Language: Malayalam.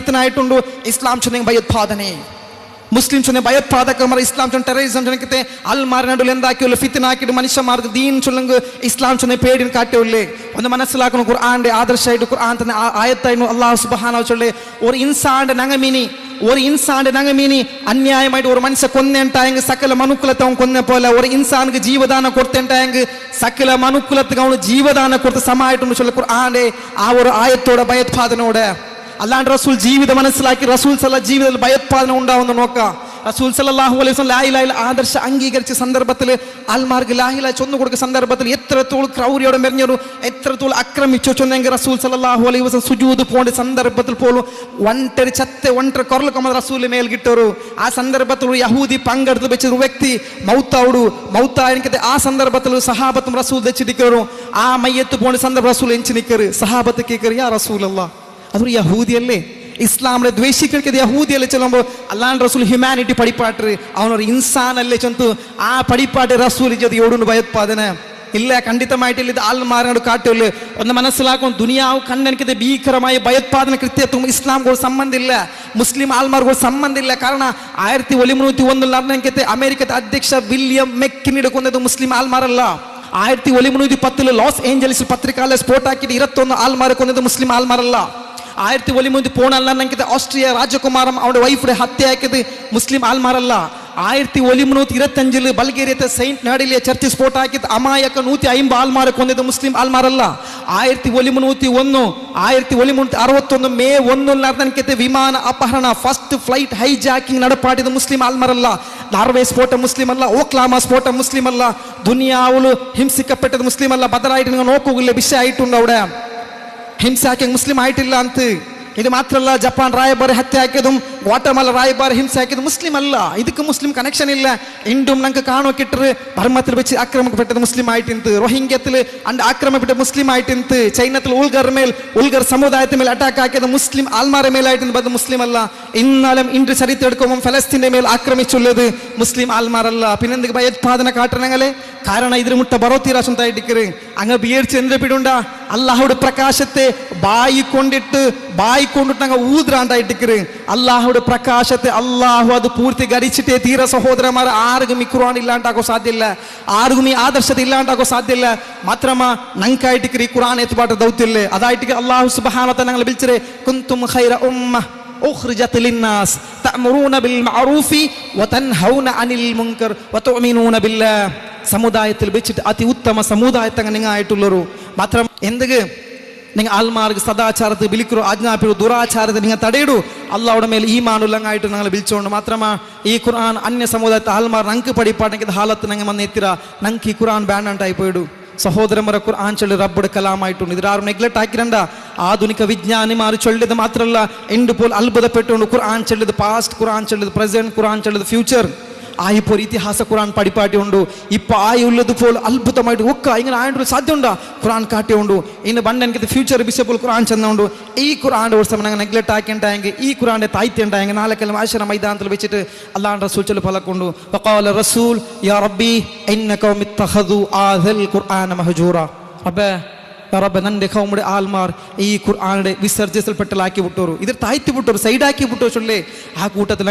ಫಿತನ ಆಯ್ತುಂಡು ಇಸ್ಲಾಂ ಚೊಂದೆ ಭಯೋತ್ಪಾದನೆ ಮುಸ್ಲಿಂ ಚೊಂದೆ ಭಯೋತ್ಪಾದಕ ಮರ ಇಸ್ಲಾಂ ಚೊಂದೆ ಟೆರರಿಸಂ ಚೊಂದೆ ಅಲ್ಮಾರ್ ನಡುವೆ ಎಂದಾಕಿ ಫಿತನ ಹಾಕಿಡು ಮನುಷ್ಯ ಮಾರ್ಗ ದೀನ್ ಚೊಲ್ಲಂಗ ಇಸ್ಲಾಂ ಚೊಂದೆ ಪೇಡಿನ ಕಾಟ್ಟಿ ಉಳ್ಳೆ ಒಂದು ಮನಸ್ಸಿಲಾಕನು ಕುರ್ಆನ್ ಆದರ್ಶ ಇಡು ಕುರ್ಆನ್ ತನ್ನ ಆಯತ್ತಾಯಿನು ಅಲ್ಲಾಹ್ ಸುಬ್ಹಾನಹು ಚೊಲ್ಲೆ ஒரு இன்சான் நங்கமீனி அநியாயமாயிட்டு ஒரு மனுஷ கொன்னேன்ட்டாயங்க சகல மனுக்குலத்தை அவன் கொன்ன போல ஒரு இன்சானுக்கு ஜீவதான கொடுத்தேன்ட்டாயங்க சகல மனுக்குலத்துக்கு அவனு ஜீவதான கொடுத்த சமாயிட்டு சொல்ல குர்ஆனே ಆ ஒரு ಆಯತ್ತೋಡ ಭಯೋತ್ಪಾದನೋಡ ಅಲ್ಲಾಂಡ್ ರಸೂಲ್ ಜೀವಿತ ಮನಸ್ಸಿಲಾಕಿ ರಸೂಲ್ ಸಲ್ಲ ಜೀವಿತದಲ್ಲಿ ಭಯೋತ್ಪಾದನೆ ഉണ്ടാവുന്ന നോക്ക റസൂൽ സല്ലല്ലാഹു അലൈഹി വസല്ലം ലാ ഇലാഹ ഇല്ല ആദർശ അംഗീകരിച്ച സന്ദർഭത്തിൽ ആൽമാർക്ക് ലാ ഇലാഹ ചൊന്നു കൊടുക്കുന്ന സന്ദർഭത്തിൽ എത്രത്തോളം ക്രൗര്യയോടെ മെറിഞ്ഞൊരു എത്രത്തോളം ആക്രമിച്ചു ചൊന്നെങ്കിൽ റസൂൽ സല്ലല്ലാഹു അലൈഹി വസല്ലം സുജൂദ് പോണ്ട സന്ദർഭത്തിൽ പോലും ഒണ്ടര കൊറലക്കൊമ്മ റസൂൽ മേൽകിട്ടൊരു ആ സന്ദർഭത്തിൽ ഒരു യഹൂദി പങ്കെടുത്ത് വെച്ചൊരു വ്യക്തി മൗത്തായിരിക്കത്തെ ആ സന്ദർഭത്തിൽ സഹാബത്തും റസൂൽ തെച്ചിരിക്കരു ആ മയ്യത്ത് പോണ്ട സന്ദർഭം റസൂൽ എഞ്ചി നിക്കറ് സഹാബത്ത് കേക്കറ് യാ റസൂലല്ലാഹ് അതൊരു യഹൂദിയല്ലേ ഇസ്ലാമിലെ ദ്വേഷിക്കൽക്കത് യഹൂദിയല്ലേ ചെല്ലുമ്പോൾ അല്ലാണ്ട് റസൂൽ ഹ്യൂമാനിറ്റി പഠിപ്പാട്ട് അവനൊരു ഇൻസാനല്ലേ ചൊന്തു ആ പഠിപ്പാട്ട് റസൂൽ ജതി ഓടുന്നു ഭയോത്പാദന ഇല്ല ಖಂಡಿತമായിട്ടില്ല ഇത് ആൽമാരനോട് കാട്ടില്ല ഒന്ന് മനസ്സിലാക്കും ദുനിയാവ് കണ്ണെനിക്കത് ഭീകരമായ ഭയോത്പാദന കൃത്യത്വം ഇസ്ലാംಗೂ ಸಂಬಂಧಿಲ್ಲ ಮುಸ್ಲಿಂ ಆಲ್ಮಾರ್ಗೂ ಸಂಬಂಧಿಲ್ಲ ಕಾರಣ 1901 ನಡೆದಂತೆ ಅಮೆರಿಕದ ಅಧ್ಯಕ್ಷ ವಿಲಿಯಂ ಮೆಕ್ಕಿನಿಡ್ ಕೊಂದದ್ದು ಮುಸ್ಲಿಂ ಆಲ್ಮಾರಲ್ಲ 1910 ಲಾಸ್ ಏಂಜಲೀಸ್ ಪತ್ರಿಕಾಲಯ ಸ್ಫೋಟ ಹಾಕಿದ್ದು 21 ಆಲ್ಮಾರ್ ಕೊಂದದ್ದು ಮುಸ್ಲಿಂ ಆಲ್ಮಾರಲ್ಲ 1913 പോണല്ല ನನಗೆ ಆಸ್ಟ್ರಿಯಾ ರಾಜಕುಮಾರಂ ಅವನ ವೈಫ್ ಹತ್ಯೆ ಹಾಕಿದ್ದು ಮುಸ್ಲಿಂ ಆಲ್ಮಾರಲ್ಲ 1925 ಬಲ್ಗೇರಿಯದ ಸೈಂಟ್ ನಾಡಿಲಿಯ ಚರ್ಚ್ ಸ್ಫೋಟ ಹಾಕಿದ್ದು ಅಮಾಯಕ 150 ಆಲ್ಮಾರ್ ಕೊಂದಿದ್ದು ಮುಸ್ಲಿಂ ಆಲ್ಮಾರಲ್ಲ 1961 ಮೇ 1 ನಡೆದಂತೆ ವಿಮಾನ ಅಪಹರಣ ಫಸ್ಟ್ ಫ್ಲೈಟ್ ಹೈಜಾಕಿಂಗ್ നടപ്പാടിയത് ಮುಸ್ಲಿಂ ಆಲ್ಮಾರಲ್ಲ ನಾರ್ವೆ ಸ್ಫೋಟ ಮುಸ್ಲಿಂ ಅಲ್ಲ ಓಕ್ಲಾಮ ಸ್ಫೋಟ ಮುಸ್ಲಿಂ ಅಲ್ಲ ದುನಿಯಾವಳು ಹಿಂಸಿಕപ്പെട്ടത് ಮುಸ್ಲಿಂ ಅಲ್ಲ ಬದಲಾയിട്ട് നിങ്ങൾ നോക്കുകില്ല വിഷയ ആയിട്ടുണ്ട് അവിടെ ಹಿಂಸೆ ಹಾಕಿ ಮುಸ್ಲಿಂ ಆಯ್ತಿಲ್ಲ ಅಂತ ಇದು ಮಾತ್ರ ಅಲ್ಲ ಜಪಾನ್ ರಾಯಭಾರಿ ಹತ್ಯೆ ಹಾಕಿದ್ದು ಗ್ವಾಟಮಾಲ ರಾಯಭಾರಿ ಹಿಂಸೆ ಹಾಕಿದ್ದು ಮುಸ್ಲಿಂ ಅಲ್ಲ ಇದಕ್ಕೆ ಮುಸ್ಲಿಂ ಕನೆಕ್ಷನ್ ಇಲ್ಲ ಇಂಡುം ನಂಗೆ കാണുകിട്ടറ് ബർമത്തിൽ വെച്ച് ആക്രമിക്കപ്പെട്ടത് മുസ്ലിം ആയിട്ടിന്ത് റോഹിംഗ്യത്തിൽ ആക്രമിക്കപ്പെട്ട മുസ്ലിം ആയിട്ടിന്ത് ചൈനത്തിൽ ഉൾഗർ സമുദായത്തിന് മേൽ അറ്റാക്ക് ആക്കിയത് മുസ്ലിം ആൽമാരെ മേലായിട്ടിന്ത് അത് മുസ്ലിം അല്ല ഇന്നാലും ഇன்று ചരിത്രം എടുക്കുമ്പോൾ ഫലസ്തീന്റെ മേൽ ആക്രമിച്ചുള്ളത് മുസ്ലിം ആൽമാരല്ല പിന്നെന്തൊക്കെ ഭയോത്പാദന കാട്ടണങ്ങളെ കാരണം ഇതിന് മുട്ട ബറോത്തിരാശം തായിട്ടിക്കറ് അങ്ങ് ബിയേർച്ച് എന്ത് പിടുണ്ട അല്ലാഹുടെ പ്രകാശത്തെ ബായി കൊണ്ടിട്ട് അങ്ങ് ഊദ്രാണ്ടായിട്ടിക്കറ് അല്ലാഹുടെ പ്രകാശത്തെ അല്ലാഹു അത് പൂർത്തി ഗരിച്ചിട്ടേ തീര സഹോദരന്മാർ ആർക്കും ഈ ഖുർആൻ ഇല്ലാണ്ടാക്കോ സാധ്യല്ല ആർക്കും ഈ ആദർശത്തെ ഇല്ലാണ്ടാക്കോ സാധ്യല്ല മാത്രമാ നങ്കായിട്ടിക്കറ് ഈ ഖുർആൻ എത്തുപാട്ട് ദൗത്യല്ലേ അതായിട്ട് അല്ലാഹു സുബ്ഹാനഹു വ തആല ഞങ്ങളെ വിളിച്ചേ കുന്തും ഖൈറ ഉമ്മ ഉഖ്രിജത് ലിന്നാസ് തഅമുറൂന ബിൽ മഅറൂഫി വതൻഹൗന അനിൽ മുൻകർ വതുഅ്മിനൂന ബില്ലാഹ് സമുദായത്തിൽ വെച്ചിട്ട് അതി ഉത്തമ സമുദായത്തെ നിങ്ങൾ ആയിട്ടുള്ളൊരു മാത്രം എന്തൊക്കെ നിങ്ങൾ ആൽമാർക്ക് സദാചാരത്തെ വിളിക്കൂ ആജ്ഞാപിക്കൂ ദുരാചാരത്തെ നിങ്ങൾ തടയിടൂ അള്ളാഹുടെ മേൽ ഈമാനുള്ളങ്ങായിട്ട് ഞങ്ങൾ വിളിച്ചുകൊണ്ട് മാത്രമാ ഈ ഖുർആൻ അന്യ സമുദായത്തെ ആൽമാർ ഞങ്ങൾക്ക് പഠിപ്പാണെങ്കിൽ ഹാലത്ത് ഞങ്ങൾ വന്നെത്തിര ഞങ്ങൾക്ക് ഈ ഖുർആൻ ബാൻ ആയി പോയിടൂ സഹോദരന്മാരെ ഖുർആൻ ചൊല്ലി റബ്ബുടെ കലാമായിട്ടുണ്ട് ഇതിലാരും നെഗ്ലക്ട് ആക്കിരണ്ട ആധുനിക വിജ്ഞാനിമാർ ചൊല്ലിയത് മാത്രമല്ല എൻ്റെ പോൽ അത്ഭുതപ്പെട്ടുകൊണ്ട് ഖുർആൻ ചൊല്ലിയത് പാസ്റ്റ് ഖുർആൻ ചൊല്ലിയത് പ്രസന്റ് ഖുർആൻ ചൊല്ലിയത് ഫ്യൂച്ചർ ആയിപ്പോൾ ഇതിഹാസ ഖുർആൻ പഠിപ്പാട്ടി ഉണ്ട് ഇപ്പം ആയുള്ളതുപോലെ അത്ഭുതമായിട്ട് ഒക്കെ ഇങ്ങനെ ആയിട്ട് സാധ്യമുണ്ടോ ഖുർആൻ കാട്ടിയുണ്ട് ഇന്ന് പണ്ട് എനിക്ക് ഫ്യൂച്ചർ ബിഷപ്പോൾ ഖുർആൻ ചെന്നുകൊണ്ട് ഈ ഖുർആൻ്റെ ഒരു സമയം നെഗ്ലക്ട് ആക്കിണ്ടായെങ്കിൽ ഈ ഖുർആൻ്റെ താഴ്ത്തി ഉണ്ടായെങ്കിൽ നാളെക്കെല്ലാം ആശര മൈതാനത്തിൽ വെച്ചിട്ട് അല്ലാണ്ട് റസൂൽ ചൊല്ലി പലക്കൊണ്ടു വഖാല റസൂൽ യാ റബ്ബി ഇന്ന ഖൗമി ഇത്തഖദു ആദൽ ഖുർആന മഹ്ജൂറ റബ്ബേ റബ്ബേ നന്റെ ഖൗമുടെ ആൽമാർ ഈ ഖുർആനുടെ വിസർജ്യത്തിൽപ്പെട്ടലാക്കി വിട്ടോരു ഇത് താഴ്ത്തി വിട്ടോരു സൈഡാക്കി വിട്ടോ ചൊല്ലേ ആ കൂട്ടത്തിൽ